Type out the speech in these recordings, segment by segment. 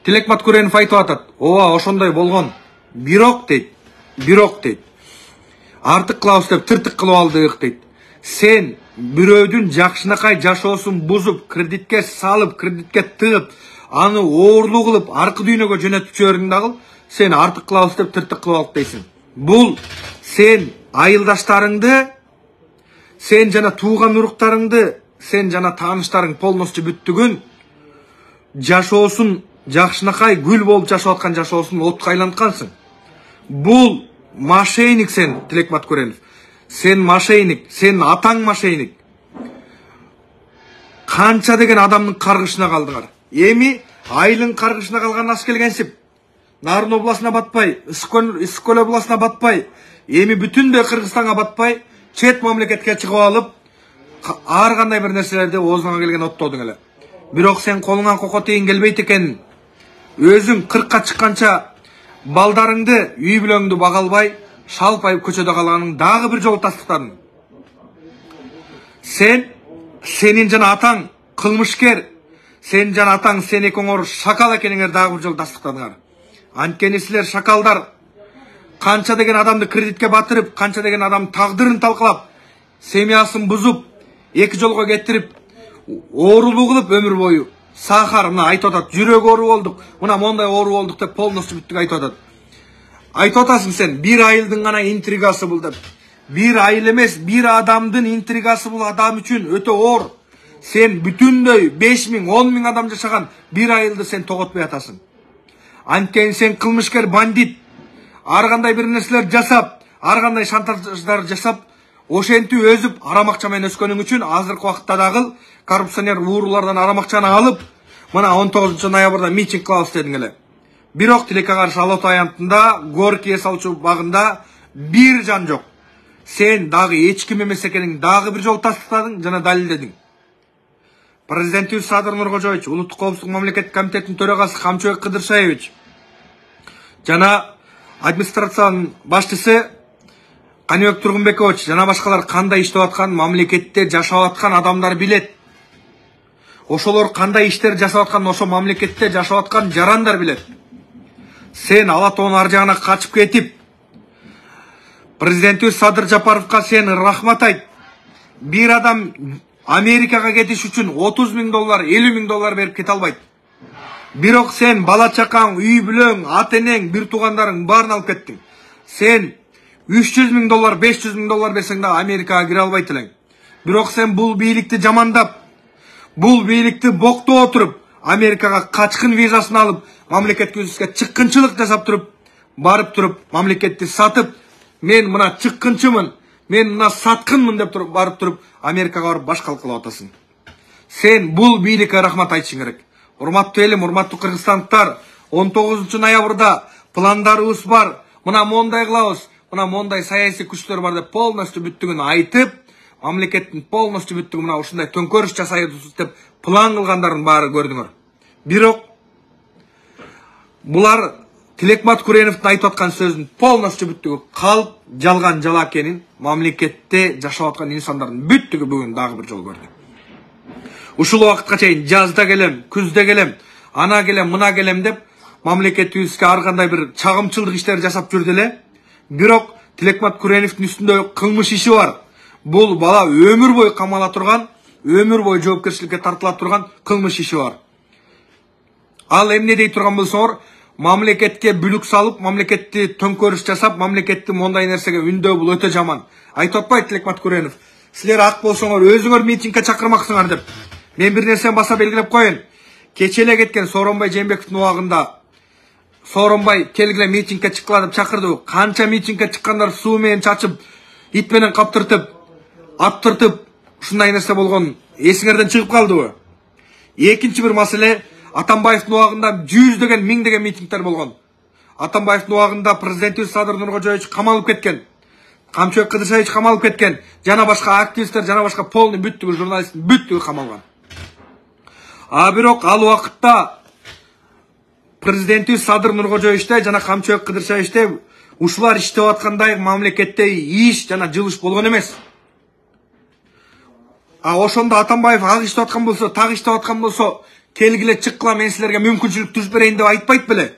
Тилек Маткуренов айтып атат. Ооба, ошондой болгон. Бирок дейт. Артык кылабыз деп тыртык кылып алдык дейт. Сен бирөөдүн жакшынакай жашоосун бузуп, кредитке салып, кредитке тыгып, аны оорлуу кылып, аркы дүйнөгө жөнөтүп жибердиң дагы, сен артык кылабыз деп тыртык кылып алып дейсиң. Бул сен айылдаштарыңды, сен жана тууган уруктарыңды, сен жана тааныштарың полностью бүттүгүн жашоосун жакшынакай гүл болуп жашап аткан жашоосун отко айланткансың. Бул мошенник сен, Тилек Маткуренов. Сен мошенник, сен атаң мошенник. Канча деген адамдын каргышына калдыңар. Эми айылын каргышына калган ас келгенсип. Нарын областына батпай, Ысык-Көл областына батпай, эми бүтүндөй Кыргызстанга батпай, чет мамлекетке чыгып алып, ар кандай бир нерселерди оозуңа келген оттодуң эле. Бирок сен колуңан кoko тейин келбейт экенин, өзүң 40ка чыкканча балдарыңды, үй бүлөңдү бага албай, шалпайып көчөдө калганың дагы бир жолу тастыктадың. Сенин жана атаң кылмышкер, сен жана атаң сен экөөңөр шакал экениңер дагы бир жолу тастыктадыңар. Анткени силер шакалдар канча деген адамды кредитке батырып, канча деген адамдын тагдырын талкалап, семьясын бузуп, эки жолго кетирип, оорулуу кылып өмүр бою. Сахар мына айтып атат, жүрөк оору болдук, мына мондай оору болдук деп полностью бүттүк айтып атат. Айтып атасың сен, бир айылдын гана интригасы бул деп. Бир айыл эмес, бир адамдын интригасы бул адам үчүн өтө оор. Сен бүтүндөй 5000, 10.000 адам жашаган бир айылды сен тоготпой атасың. Анткени сен кылмышкер, бандит, ар кандай бир нерселер жасап, ар кандай шантаждар жасап, ошентип өзүп арамакча менен өскөнүң үчүн азыркы убакытта дагы коррупционер уурулардан арамакчаны алып, мына 19 ноябрда митинг кылабыз дедиң эле. Бирок тилекке каршы Ала Тоо аянтында, Горький эс алчу багында бир жан жок. Сен дагы эч ким эмес экениң дагы бир жолу тастыктадың жана далилдедиң. Президентибиз Садыр Нуркожоевич, Улуттук коопсуздук мамлекеттик комитетинин төрагасы Камчыбек Кыдыршаевич жана администрациянын башчысы Каныбек Тургунбекович жана башкалар кандай иштеп атканын мамлекетте жашап аткан адамдар билет. Ошолор кандай иштер жасап атканын ошо мамлекетте жашап аткан жарандар билет. Сен Ала Тоонун ар жагына качып кетип, президентибиз Садыр Жапаровго сен рахмат айт. Бир адам Америкага кетиш үчүн $30.000, $50.000 берип кете албайт. Бирок сен бала чакаң, үй бүлөң, ата энең, бир туугандарың баарын алып кеттиң. Сен $300.000, $500.000 берсең да Америкага кире албайт элең. Бирок сен бул бийликти жамандап, бул бийликти боктоп отуруп, Америкага качкын визасын алып, мамлекетибизге чыккынчылык жасап туруп, барып туруп, мамлекетти сатып, мен мына чыккынчымын, мен мына саткынмын деп туруп, барып туруп, Америкага барып башкалык кылып атасың. Сен бул бийликке рахмат айтышың керек. Урматтуу элим, урматтуу кыргызстандыктар, 19 ноябрда пландарыбыз бар. Мына мондай кылабыз, мына мондай саясий күчтөр бар деп полностью бүттүгүн айтып, мамлекеттин полностью бүттүгүн мына ушундай төңкөрүш жасайбыз деп план кылгандарын баары көрдүңөр. Бирок булар Тилек Маткуреновдун айтып аткан сөзүн полностью бүттүгү калп жалган жала экенин мамлекетте жашап аткан инсандардын бүттүгү бүгүн дагы бир жолу көрдү. Ушул убакытка чейин жазда келем, күздө келем, ана келем, мына келем деп мамлекетибизге ар кандай бир чагымчылык иштер жасап жүрдү эле. Бирок Тилек Маткуреновдун үстүндө кылмыш иши бар. Бул бала өмүр бою камала турган, өмүр бою жоопкерчиликке тартыла турган кылмыш иши бар. Ал эмне дей турган болсоңор, мамлекетке бүлүк салып, мамлекетти төңкөрүш жасап, мамлекетти мондай нерсеге үндөө бул өтө жаман. Айтып атпайт Тилек Маткуренов, силер ак болсоңор өзүңөр митингге чакырмаксыңар деп. Мен бир нерсени баса белгилеп коеюн. Кече эле кеткен Сооронбай Жээнбековдун убагында Сооронбай келгиле митингге чыккыла деп чакырды. Канча митингге чыккандар суу менен чачып, ит менен каптыртып, аттыртып, ушундай нерсе болгон эсиңерден чыгып калдыбы? Экинчи бир маселе, Атамбаевдин убагында 100 1000 деген митингдер болгон. Атамбаевдин убагында президентибиз Садыр Нуркожоевич камалып кеткен. Камчыбек Кыдыршаевич камалып кеткен. Жана башка активисттер, жана башка полный бүттүгү журналисттин бүттүгү камалган. Бирок ал убакытта президентибиз Садыр Нуркожоевичте жана Камчыбек Кыдыршаевичте ушулар иштеп аткандай мамлекетте иш жана жылыш болгон эмес. Ошондо Атамбаев ак иштеп аткан болсо, так иштеп аткан болсо, келгиле чыккыла мен силерге мүмкүнчүлүк түзүп берейин деп айтпайт беле.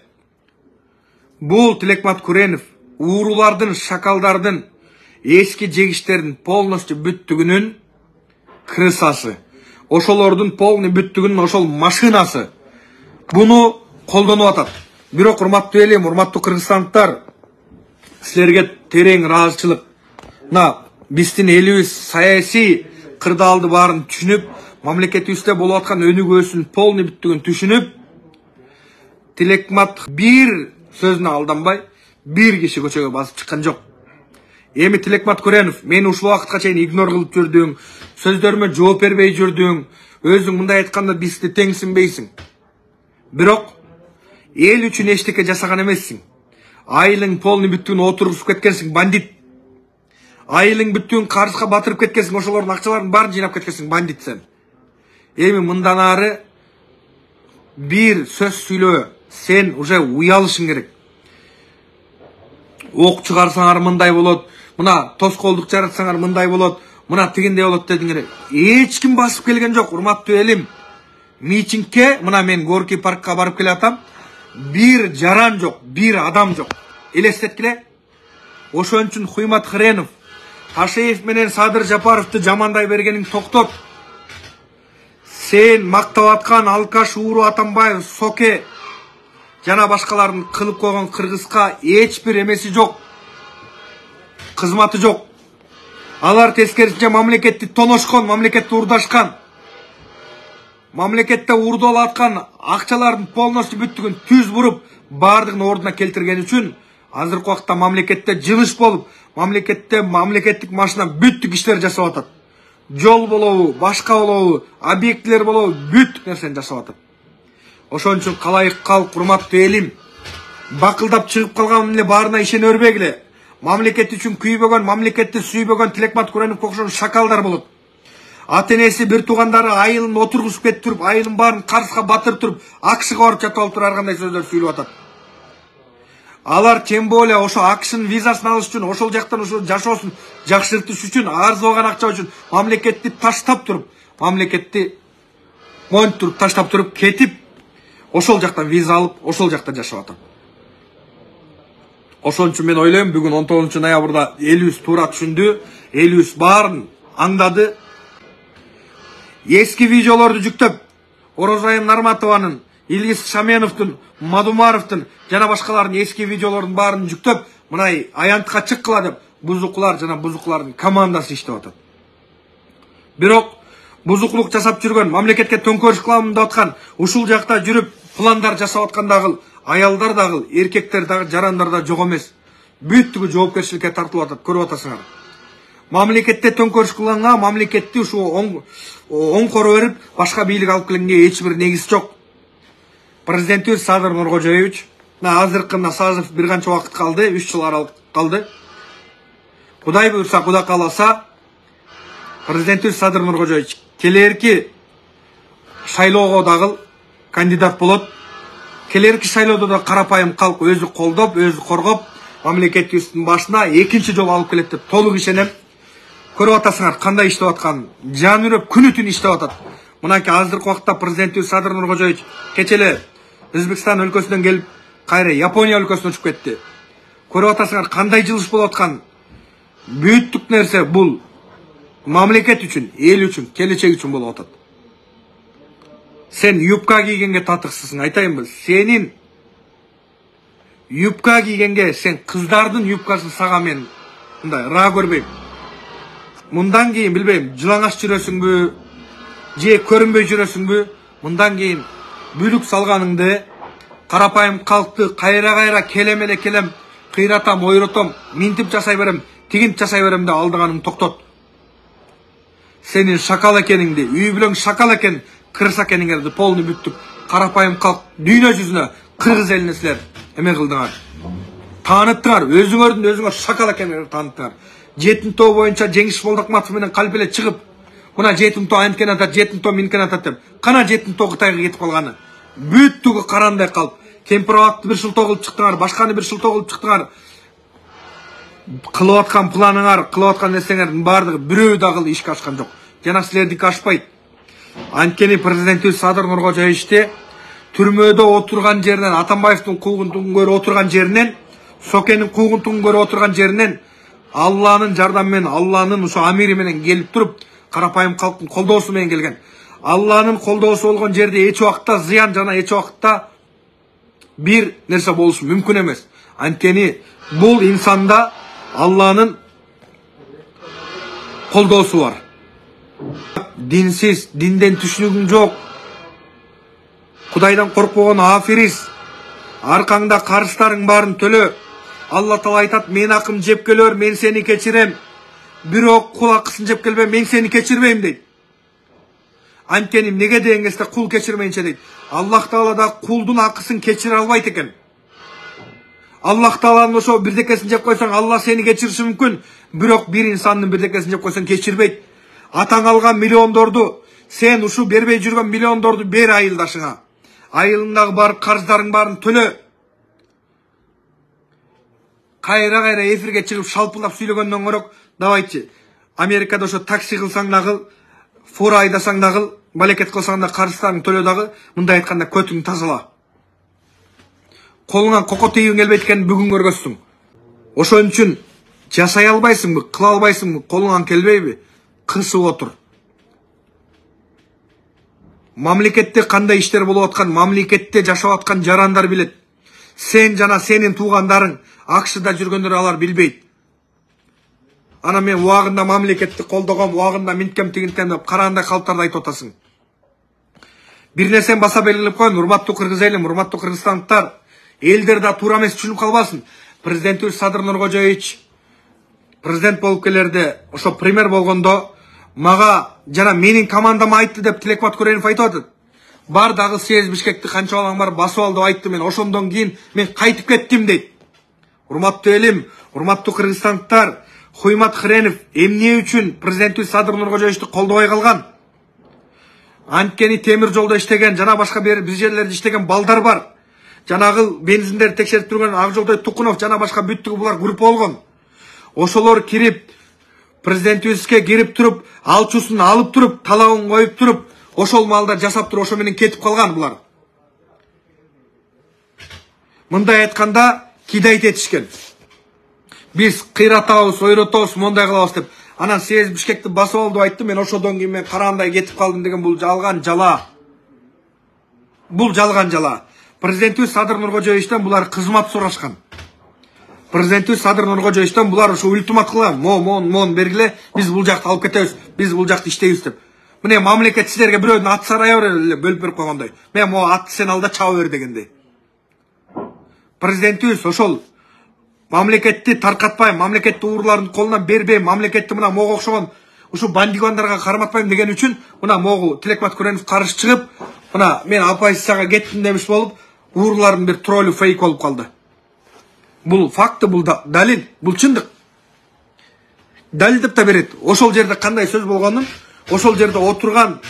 Бул Тилекмат Күренов уурулардын, шакалдардын, эски жегиштердин полностью бүттүгүнүн крысасы. Ошолордун полный бүттүгүнүн ошол машинасы. Буну колдонуп атат. Бирок урматтуу элим, урматтуу кыргызстандыктар, силерге терең ыраазычылык. Биздин элибиз саясий кырдаалды баарын түшүнүп, мамлекетибизде болуп аткан өнүгүүсүн полный бүттүгүн түшүнүп, Тилекмат бир сөзүнө алданбай, бир киши көчөгө басып чыккан жок. Эми Тилекмат Күренов, мени ушул убакытка чейин игнор кылып жүрдүң, сөздөрүмө жооп бербей жүрдүң, өзүң мындай айтканда бизди теңсинбейсиң. Бирок эл үчүн эчтеке жасаган эмессиң. Айылың полный бүттүгүн отургузуп кеткенсиң, бандит. Айылың бүттүгүн карызга батырып кеткенсиң, ошолордун акчаларын баарын жыйнап кеткенсиң, бандит сен. Эми мындан ары бир сөз сүйлөө, сен уже уялышың керек. Ок чыгарсаңар мындай болот, мына тоскоолдук жаратсаңар мындай болот, мына тигиндей болот дедиңер. Эч ким басып келген жок, урматтуу элим. Митингке, мына мен Горький паркка барып келе атам, бир жаран жок, бир адам жок. Элестеткиле. Ошон үчүн Хуймат Хренов, Ташеев менен Садыр Жапаровду жамандай бергениң токтот. Сен мактап аткан Алкаш Ууру Атамбаев, Соке жана башкалардын кылып койгон кыргызга эч бир эмеси жок. Кызматы жок. Алар тескерисинче мамлекетти тоношкон, мамлекетти урдашкан. Мамлекетте урдалып аткан акчалардын полностью бүттүгүн түз буруп, бардыгын ордуна келтирген үчүн азыркы убакта мамлекетте жылыш болуп, мамлекеттик машина бүттүк иштер жасап атат. Жол болобу, башка болобу, объектилер болобу, бүттүк нерсени жасап атат. Ошон үчүн калайык калк, урматтуу элим, бакылдап чыгып калган эле баарына ишене бербегиле. Мамлекет үчүн күйбөгөн, мамлекетти сүйбөгөн Тилекмат Күреновго окшогон шакалдар болот. Ата-энеси бир туугандары айылын отургузуп кетип туруп, айылын баарын карызга батырып туруп, акшыга барып жатып алып туруп ар кандай сөздөр сүйлөп атат. Алар тем более ошо акшынын визасын алыш үчүн, ошол жактан ошо жашоосун жакшыртыш үчүн, арзыбаган акча үчүн мамлекетти таштап туруп, мамлекетти монтуп таштап туруп кетип, ошол жактан виза алып, ошол жакта жашап атат. Ошон үчүн мен ойлойм, бүгүн 19 ноябрда элибиз туура түшүндү, элибиз баарын аңдады. Eski videolardı жүктөп, Орозайым Нарматованын, Илгиз Шаменовдун, Мадумаровдун жана башкалардын eski videolарын баарын жүктөп, мынай аянтка чыккыла деп бузукулар жана бузукулардын командасы иштеп атат. Бирок бузукулук жасап жүргөн, мамлекетке төңкөрүш кыламын деп аткан, ушул жакта жүрүп пландар жасап аткан дагы аялдар дагы, эркектер дагы, жарандар да жок эмес. Бүттүгү жоопкерчиликке тартылып атат, көрүп атасыңар. Мамлекетте төңкөрүш кылганга, мамлекетти ушу оң коро берип, башка бийлик алып келгенге эч бир негиз жок. Президентибиз Садыр Нуркожоевич, азыркы созыв бир канча убакыт калды, 3 жыл аралык калды. Кудай буйрса, Кудай кааласа, президентибиз Садыр Нуркожоевич келерки шайлоого дагы кандидат болот. Келерки шайлоодо да карапайым калк өзү колдоп, өзү коргоп, мамлекетибиздин башына экинчи жолу алып келет деп толук ишенем. Көрүп атасыңар кандай иштеп аткан, жан үрөп күнү түн иштеп атат. Мынакей азыркы убакытта президентибиз Садыр Нуркожоевич кечеле Өзбекстан өлкөсүнөн келип, кайра Япония өлкөсүнө учуп кетти. Көрүп атасыңар кандай жылыш болуп аткан. Бүттүк нерсе бул мамлекет үчүн, эл үчүн, келечек үчүн болуп атат. Сен юбка кийгенге татыксызсың, айтайынбы? Сенин юбка кийгенге, сен кыздардын юбкасын сага мен мындай ра көрбөйм. Мындан кийин билбейм, жылаңаш жүрөсүңбү, же көрүнбөй жүрөсүңбү? Мындан кийин бүлүк салганыңды, карапайым калкты кайра келем кыйратам, ойротом, минтип жасай берем, тигинт жасай берем деп алдыганың токтот. Сенин шакал экениңди, үй бүлөң шакал экен, кырса экениңерди полный бүттүк. Карапайым калк дүйнө жүзүнө, кыргыз элине силер эме кылдыңар. Тааныттыңар, өзүңөрдүн өзүңөр шакал экениңерди тааныттыңар. Жетин тоо боюнча Жеңиш Молдокматов менен Калпеле чыгып, мына жетин тоо анткен атат, жетин тоо минкен атат деп. Кана жетин тоо Кытайга кетип калганы. Бүттүгү карандай калып, Кемпирабадты бир шылтоо кылып чыктыңар, башканы бир шылтоо кылып чыктыңар. Кылып аткан планыңар, кылып аткан нерсеңердин баардыгы бирөө дагы ишке ашкан жок. Жана силердики ашпайт. Анткени президентибиз Садыр Нуркожоевич түрмөдө отурган жеринен, Атамбаевдин куугунтугун көрүп отурган жеринен, Сокенин куугунтугун көрүп отурган жеринен Алланын жардамы менен, Алланын ошо амири менен келип туруп, карапайым калктын колдоосу менен келген. Алланын колдоосу болгон жерде эч убакта зыян жана эч убакта бир нерсе болушу мүмкүн эмес. Анткени бул инсанда Алланын колдоосу бар. Динсиз, динден түшүнүгүң жок, Кудайдан коркпогон афириз, аркаңда карыздарың барын төлө. Алла Таала айтат, мен акым жеп келөр, мен сени кечирем. Бирок кул акысын жеп келбе, мен сени кечирбейм дейт. Анткени неге деген кезде кул кечирмейинче дейт. Аллах Таала да кулдун акысын кечире албайт экен. Аллах Тааланын ошо бирдекесин жеп койсоң, Алла сени кечириши мүмкүн, бирок бир инсандын бирдекесин жеп койсоң кечирбейт. Атаң алган миллиондорду, сен ушу бербей жүргөн миллиондорду бер айылдашыңа. Айылыңдагы бар карыздарың барын төлө. Кайра эфирге чыгып шалпылдап сүйлөгөндөн көрөк, давайчы. Америкада ошо такси кылсаң дагы, фура айдасаң дагы, балекет кылсаң да карыздарың төлө дагы, мындай айтканда көтүң тазала. Колуңан кoko тийгиң келбейт экенин бүгүн көргөзсүң. Ошон үчүн жашай албайсыңбы, кыла албайсыңбы, колуңан келбейби? Кысып отур. Мамлекетте кандай иштер болуп аткан, мамлекетте жашап аткан жарандар билет. Сен жана сенин туугандарың акшыда жүргөндөр алар билбейт. Ана мен убагында мамлекетти колдогом, убагында минткем тигинтем деп караандай калыптарды айтып атасың. Бир нерсени баса белгилеп коеюн, урматтуу кыргыз элим, урматтуу кыргызстандыктар, элдер да туура эмес түшүнүп калбасын. Президентибиз Садыр Нуркожоевич президент болуп келерде, ошо пример болгондо мага жана менин командама айтты деп Тилекмат Күренов айтып атат. Бар дагы съезд Бишкекти канча балаң бар басып ал деп айтты, мен ошондон кийин мен кайтып кеттим дейт. Урматтуу элим, урматтуу кыргызстандыктар, Хуймат Хренов эмне үчүн президентибиз Садыр Нуркожоевичти колдобой калган? Анткени темир жолдо иштеген, жана башка бир жерлерде иштеген балдар бар. Жанагы бензиндерди текшерип турган Акжолдой Тукунов жана башка бүттүгү булар группа болгон. Ошолор кирип, президентибизге кирип туруп, алчусын алып туруп, талабын коюп туруп, ошол малдар жасап туруп, ошо менен кетип калган булар. Мындай айтканда кидайт этишкен. Биз кыйратабыз, ойротобуз, мондай кылабыз деп. Анан съезд Бишкекти басып алды деп айтты, мен ошодон кийин мен караандай кетип калдым деген бул жалган жала. Бул жалган жала. Президентибиз Садыр Нуркожоевичтен булар кызмат сурашкан. Президентибиз Садыр Нуркожоевичтен булар ошо ультимат кылган. Мон бергиле, биз бул жакты алып кетебиз, биз бул жакты иштейбиз деп. Мына мамлекет силерге бирөөнүн аты сарая эле бөлүп берип койгондой. Мен могу атты сен ал да чаба бер дегендей. Президентибиз ошол мамлекетти таркатпай, мамлекетти урлардын колуна бербей, мамлекетти мына мого окшогон ушу бандигандарга карматпайм деген үчүн мына могу Тилекмат Күренов каршы чыгып, мына мен оппозицияга кеттим демиш болуп, урлардын бир троллу фейк болуп калды. Бул факты, бул далил, бул чындык. Далилдеп да берет. Ошол жерде кандай сөз болгонун, ошол жерде отурган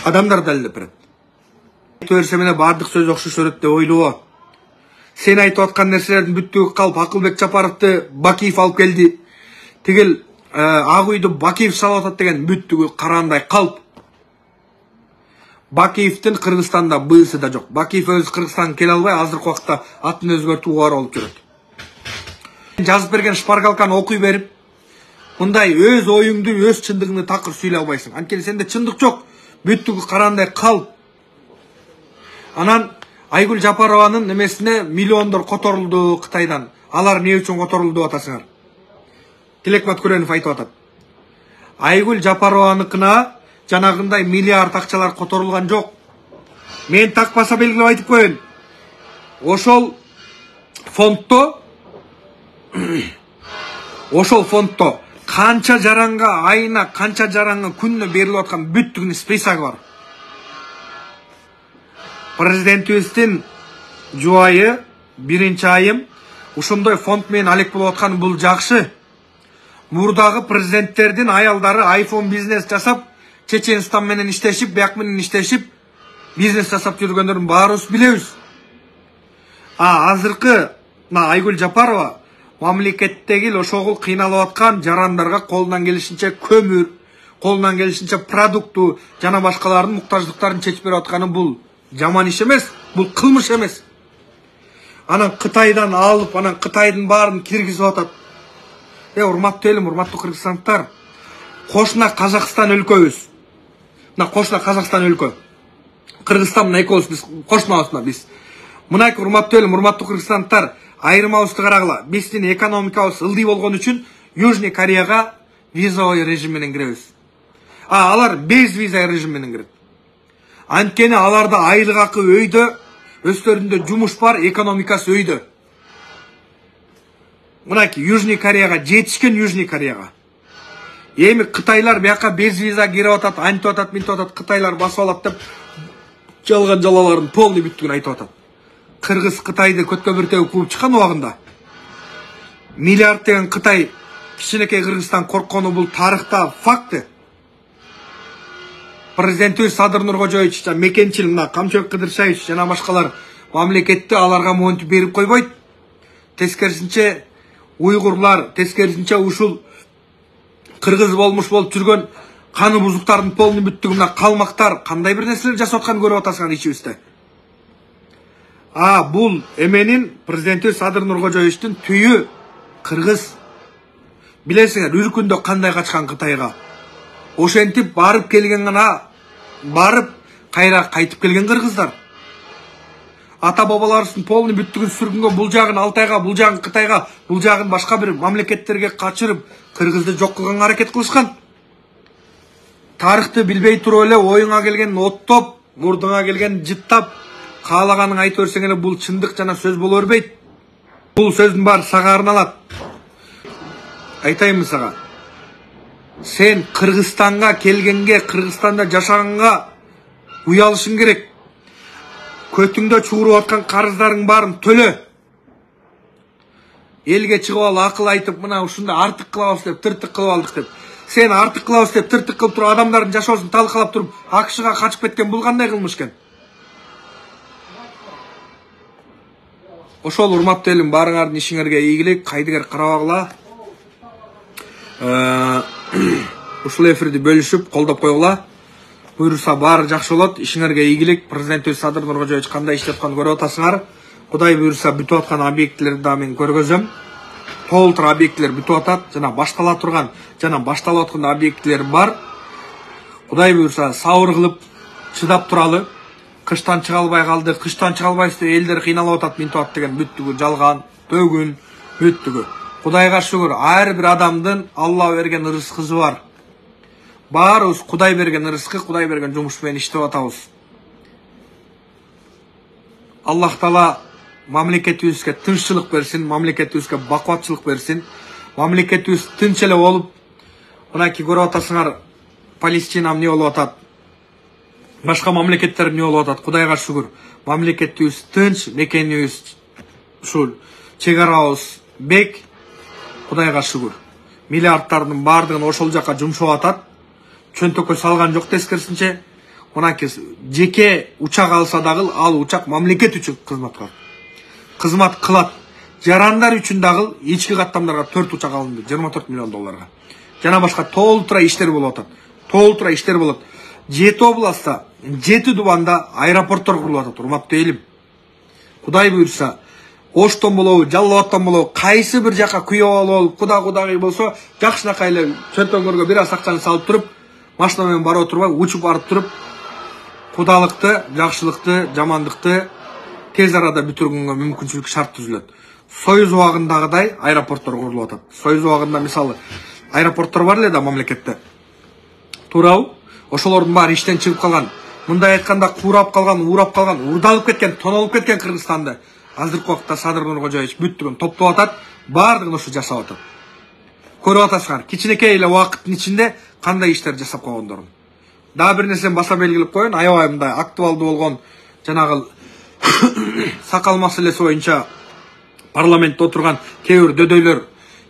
адамдар далилдеп берет. Айтып берсе менен бардык сөз окшош өрөт деп ойлобо. Сен айтып аткан нерселердин бүттүгү калып, Акылбек Жапаровду Бакиев алып келди. Тигил Ак үйдү Бакиев салып атат деген бүттүгү караандай калп. Бакиевдин Кыргызстанда быйысы да жок. Бакиев өзү Кыргызстанга келе албай, азыркы убакта атын өзгөртүп убар болуп жүрөт. Жазып берген шпаргалканы окуй берип, мындай өз оюңду, өз чындыгыңды такыр сүйлөй албайсың. Анткени сенде чындык жок, бүттүгү караандай калп. Анан Айгүл Жапарованын немесине миллиондор которулду Кытайдан. Алар эмне үчүн которулду деп атасыңар? Тилекмат Күренов айтып атат. Айгүл Жапарованыкына жанагындай миллиард акчалар которулган жок. Мен так баса белгилеп айтып коеюн. Ошол фондто канча жаранга айына, канча жаранга күнүнө берилип аткан бүттүгүнүн списогу бар. Президентибиздин жубайы, биринчи айым, ушондой фонд менен алек болуп аткан бул жакшы. Мурдагы президенттердин аялдары iPhone бизнес жасап, Чеченстан менен иштешип, бияк менен иштешип, бизнес жасап жүргөндөрдүн баарыбыз билебиз. Азыркы Айгүл Жапарова мамлекеттеги ошогул кыйналып аткан жарандарга колунан келишинче көмүр, колунан келишинче продукту жана башкалардын муктаждыктарын чечип берип атканы бул жаман иш эмес, бул кылмыш эмес. Анан Кытайдан алып, анан Кытайдын баарын киргизип атат. Урматтуу элим, урматтуу кыргызстандыктар, кошуна Казакстан өлкөбүз. Мына кошуна Казакстан өлкө. Кыргызстан мына экөөбүз биз кошунабыз биз. Мына урматтуу элим, урматтуу кыргызстандыктар, айырмабызды карагыла. Биздин экономикабыз ылдый болгон үчүн Южный Кореяга визовый режим менен киребиз. Алар без виза режим менен кирет. Анткени аларда айлык акы өйдө, өздөрүндө жумуш бар, экономикасы өйдө. Мынакей Южный Кореяга жетишкен, Южный Кореяга. Эми Кытайлар бияка без виза кирип атат, антип атат, минтип атат, Кытайлар басып алат деп жалган жалаларын полный бүттүгүн айтып атат. Кыргыз Кытайды көткө бүртөгүп кууп чыккан убагында миллиард деген Кытай кичинекей Кыргызстан корккону бул тарыхта факты. Президентибиз Садыр Нуркожоевич, мекенчил мына Камчыбек Кыдыршаевич жана башкалар мамлекетти аларга монтип берип койбойт. Тескерисинче уйгурлар, тескерисинче ушул кыргыз болмуш болуп жүргөн каны бузуктардын полный бүттүгү мына калмактар кандай бир нерселер жасап атканын көрүп атасыңар ичибизде. Бул эменин президенти Садыр Нуркожоевичтин түйү кыргыз. Билесиңер, үркүндө кандай качкан Кытайга. Ошентип барып келген гана, барып кайра кайтып келген кыргыздар. Ата бабаларыбыздын полный бүттүгүн сүргөнгө, бул жагын Алтайга, бул жагын Кытайга, бул жагын башка бир мамлекеттерге качырып, кыргызды жок кылганга аракет кылышкан. Тарыхты билбей туруп эле оюңа келген оттоп, мурдуңа келген жыттап, каалаганын айтып берсең эле бул чындык жана сөз боло бербейт. Бул сөздүн баары сага арналат. Айтайынбы сага? Сен Кыргызстанга келгенге, Кыргызстанда жашаганга уялышың керек. Көтүңдө чуруп аткан карыздарың барын төлө. Элге чыгып алып акыл айтып, мына ушунда артык кылабыз деп, тыртык кылып алдык деп. Сен артык кылабыз деп, тыртык кылып туруп, адамдардын жашоосун талкалап туруп, АКШга качып кеткен бул кандай кылмыш экен? Ошол урматтуу элим, баарыңардын ишиңерге ийгилик, кайдыгер карабагыла. Ушул эфирди бөлүшүп, колдоп койгула. Буйруса баары жакшы болот. Ишиңерге ийгилик. Президентибиз Садыр Нуркожоевич кандай иштеп атканын көрүп атасыңар. Кудай буйруса бүтүп аткан объектилерди да мен көргөзөм. Толтур объектилер бүтүп атат, жана баштала турган, жана башталып аткан объектилер бар. Кудай буйруса сабыр кылып чыдап туралы. Кыштан чыга албай калды, кыштан чыга албайбыз деп элдер кыйналып атат, минтип атат деген бүттүгү жалган, төгүн, бүттүгү. Кудайга шүгүр, ар бир адамдын Алла берген ырыскысы бар. Баарыбыз Кудай берген ырыскы, Кудай берген жумуш менен иштеп атабыз. Аллах Таала мамлекетибизге тынччылык берсин, мамлекетибизге бакубатчылык берсин. Мамлекетибиз тынч эле болуп, мынакей көрүп атасыңар, Палестина эмне болуп атат, башка мамлекеттер эмне болуп атат. Кудайга шүгүр, мамлекетибиз тынч, мекенибиз ушул чек арабыз бек. Кудайга шүгүр. Миллиарддардын баардыгын ошол жака жумшап атат. Чөнтөккө салган жок, тескерисинче. Мынакей жеке учак алса дагы, ал учак мамлекет үчүн кызмат кылат. Жарандар үчүн дагы ички каттамдарга 4 учак алынды, 24 миллион долларга. Жана башка толтура иштер болуп атат. Толтура иштер болот. 7 областта, 7 дубанда аэропорттор курулуп атат, урматтуу элим. Кудай буйрса, Оштон болобу, Жалал Абадтан болобу, кайсы бир жака күйөө болобу, кудагый болсо, жакшынакай эле чөнтөңөргө бир аз акчаны салып туруп, машина менен барып отурбай, учуп барып туруп, кудалыкты, жакшылыкты, жамандыкты тез арада бүтүргөнгө мүмкүнчүлүк шарт түзүлөт. Союз убагындагыдай аэропорттор курулуп атат. Союз убагында мисалы аэропорттор бар эле да мамлекетте. Туурабы? Ошолордун баары иштен чыгып калган. Мындай айтканда куурап калган, уурап калган, урдалып кеткен, тонолуп кеткен Кыргызстанды азыркы убакта Садыр Нуркожоевич бүттүгүн топтоп атат, баардыгын ушу жасап атат. Көрүп атасыңар, кичинекей эле убакыттын ичинде кандай иштер жасап койгондорун. Дагы бир нерсени баса белгилеп коеюн, аябай мындай актуалдуу болгон жанагы сакал маселеси боюнча парламентте отурган кээ бир дөдөйлөр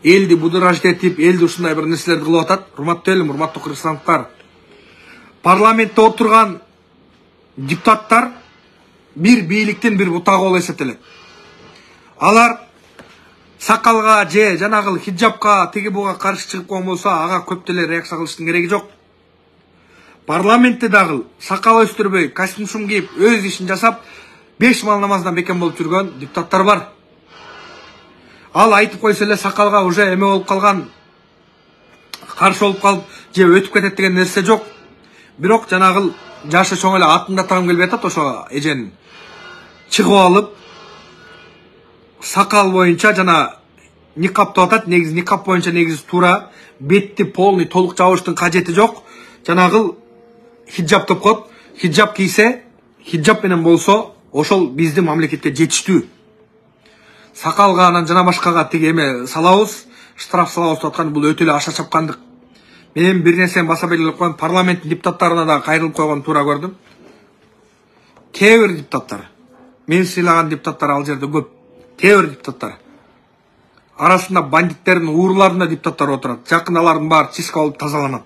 элди будыраж этип, элди ушундай бир нерселерди кылып атат. Урматтуу элим, урматтуу кыргызстандыктар. Парламентте отурган депутаттар бир бийликтин бир бутагы болуп эсептелет. Алар сакалга же жанагы хиджабка, тиги буга каршы чыгып койгон болсо, ага көп деле реакция кылыштын кереги жок. парламентте дагы сакал өстүрбөй, костюм кийип, өз ишин жасап, 5 мал намаздан бекем болуп жүргөн депутаттар бар. Ал айтып койсо эле сакалга уже эме болуп калган, каршы болуп калып, же өтүп кетет деген нерсе жок. Бирок жанагы жашы чоң эле атын да тагым келбей атат, ошо эженин чыгып алып, сакал боюнча жана никаптап атат. Негизи никап боюнча негизи туура, бетти полный толук жабыштын кажети жок. Жанагы хиджаб деп коет. Хиджаб кийсе, хиджаб менен болсо, ошол биздин мамлекетке жетиштүү. Сакалга анан жана башкага тиги эме салабыз, штраф салабыз деп аткан, бул өтө эле аша чапкандык. Мен бир нерсени баса белгилеп коеюн, парламенттин депутаттарына да кайрылып койгон туура көрдүм. Кээ бир депутаттар, мен сыйлаган депутаттар ал жерде көп. Кээ бир депутаттар арасында бандиттердин ууруларында депутаттар отурат. Жакын алардын баары чистка болуп тазаланат.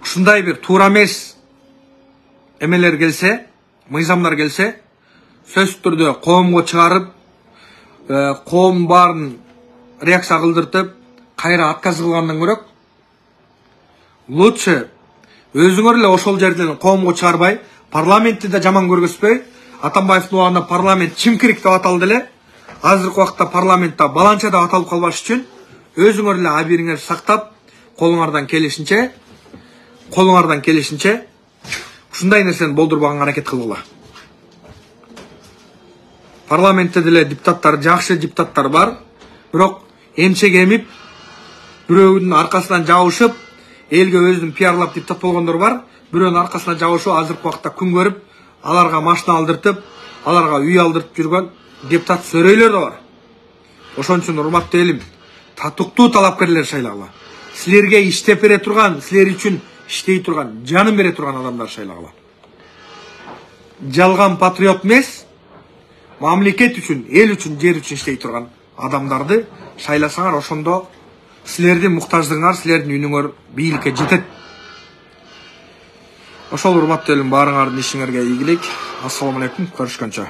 Ушундай бир туура эмес эмелер келсе, мыйзамдар келсе, сөзсүз түрдө коомго чыгарып, коом баарын реакция кылдыртып, кайра отказ кылгандан көрөк, лучше өзүңөр эле ошол жерден коомго чыгарбай, парламентти да жаман көргөзбөй, Атамбаевдин убагында парламент чимкирик деп аталды эле, азыркы убакта парламентте баланча деп аталып калбаш үчүн өзүңөр эле абийириңерди сактап, колуңардан келишинче ушундай нерсени болдурбаганга аракет кылгыла. Парламентте деле депутаттар, жакшы депутаттар бар, бирок эмчек эмип, бирөөнүн аркасынан жабышып, элге өзүн пиарлап депутат болгондор бар. Бирөөнүн аркасынан жабышып, азыркы убакта күн көрүп, аларга машина алдыртып, аларга үй алдыртып жүргөн депутат сөрөйлөр да бар. Ошон үчүн урматтуу элим, татыктуу талапкерлер шайлагыла. Силерге иштеп бере турган, силер үчүн иштей турган, жанын бере турган адамдар шайлагыла. Жалган патриот эмес, мамлекет үчүн, эл үчүн, жер үчүн иштей турган адамдарды шайласаңар, ошондо силердин муктаждыгыңар, силердин үнүңөр бийликке жетет. Ошол урматтуу элим, баарыңардын ишиңерге ийгилик. Ассаламу алейкум, көрүшкөнчө.